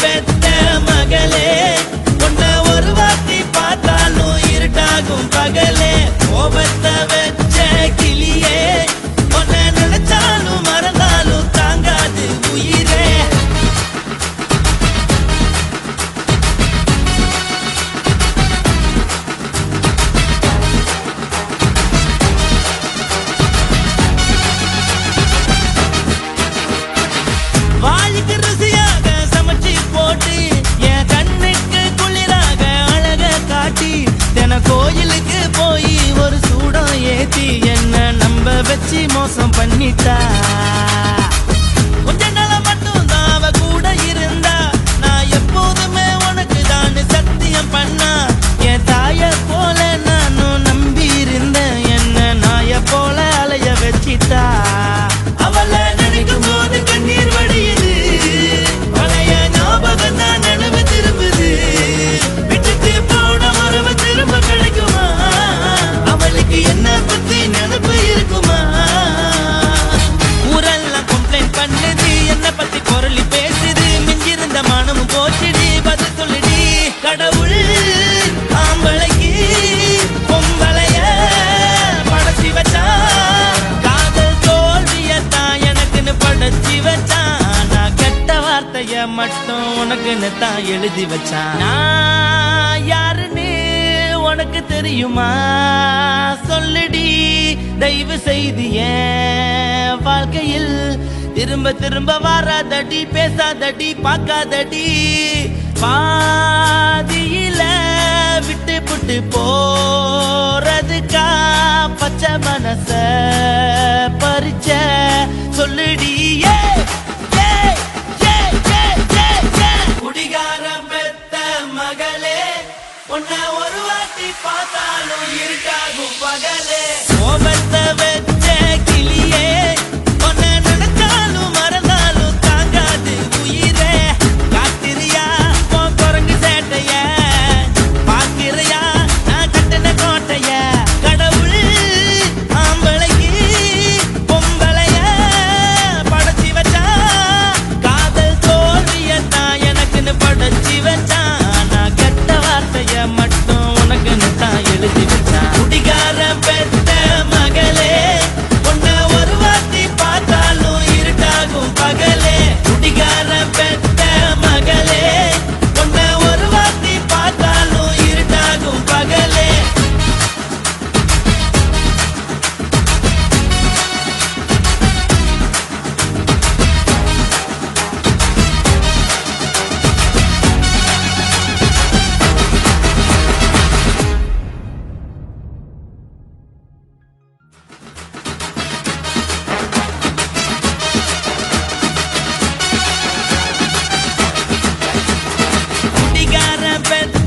பெத்த மகளே உன்னை ஒரு வாட்டி பார்த்தாலும் இருட்டாகும் பகலே கோபத்தை வச்ச கிளியே உன்னை நினைச்சாலும் மறந்தாலும் தாங்காது உயிரே வாய்க்கு ருசியாக சமைச்சு போட்டு என் கண்ணுக்கு குளிராக அழக காட்டி தின கோயிலுக்கு போய் ஒரு சூடம் ஏத்தி என்ன நம்ப வச்சு மோசம் பண்ணிட்டா கொஞ்ச நாள மட்டும் தான் அவ கூட இருந்தா நான் எப்போதுமே உனக்கு தான் சத்தியம் பண்ணா என் தாய போல நானும் நம்பி இருந்தேன் என்ன நாய போல அலைய வச்சிட்டா அவளை நினைக்கும் போது கண்ணீர் வடியுது பழைய ஞாபகம் தான் நினைவு திரும்புது விட்டுட்டு போன உறவு திரும்ப கிடைக்குமா அவளுக்கு என்ன பத்தி நினைப்பு இருக்குமா ஊரெல்லாம் கம்ப்ளைண்ட் பண்ணுது என்ன பத்தி பொருளி பேசுது மிஞ்சிருந்த மானமும் போச்சுடி பதில் சொல்லுடி கடவுள் ஆம்பளைக்கு பொம்பளைய படைச்சி வச்சான் காதல் தோல்வியத்தான் எனக்குன்னு படைச்சி வச்சான் நான் கெட்ட வார்த்தைய மட்டும் உனக்குன்னு தான் எழுதி வச்சான் நான் யாருன்னு உனக்கு தெரியுமா சொல்லுடி தயவு செய்து என் வாழ்க்கையில் திரும்ப திரும்ப வராதடி பேசாதடி பார்க்காதடி பாதியில விட்டு புட்டு போறதுக்கா பச்சை மனச பறிச்ச சொல்லுடி குடிகாரம் பெத்த மகளே உன்னை ஒரு வாட்டி பார்த்தாலும் இருக்காகும் பகலே கோபத்தை வச்ச கிளியே உன்னை நினைச்சாலும் மறந்தாலும் தாங்காது உயிரே காத்திரியா உன் குரங்கு சேட்டைய பாக்கிறையா நான் கட்டின கோட்டைய கடவுள் ஆம்பளைக்கு பொம்பளைய படைச்சி வச்சா காதல் தோல்வியத்தான் எனக்குன்னு படைச்சி வச்சான் நான் கெட்ட வார்த்தைய மட்டும் உனக்குன்னு தான் எழுதி வச்சான் குடிகார பெத்த மகளே உன்னை ஒரு வாட்டி பார்த்தாலும் இருட்டாகும் பகலே குடிகார பெத்த மகளே உன்னை ஒரு வாட்டி பார்த்தாலும் இருட்டாகும் பகலே குடிகார பெத்த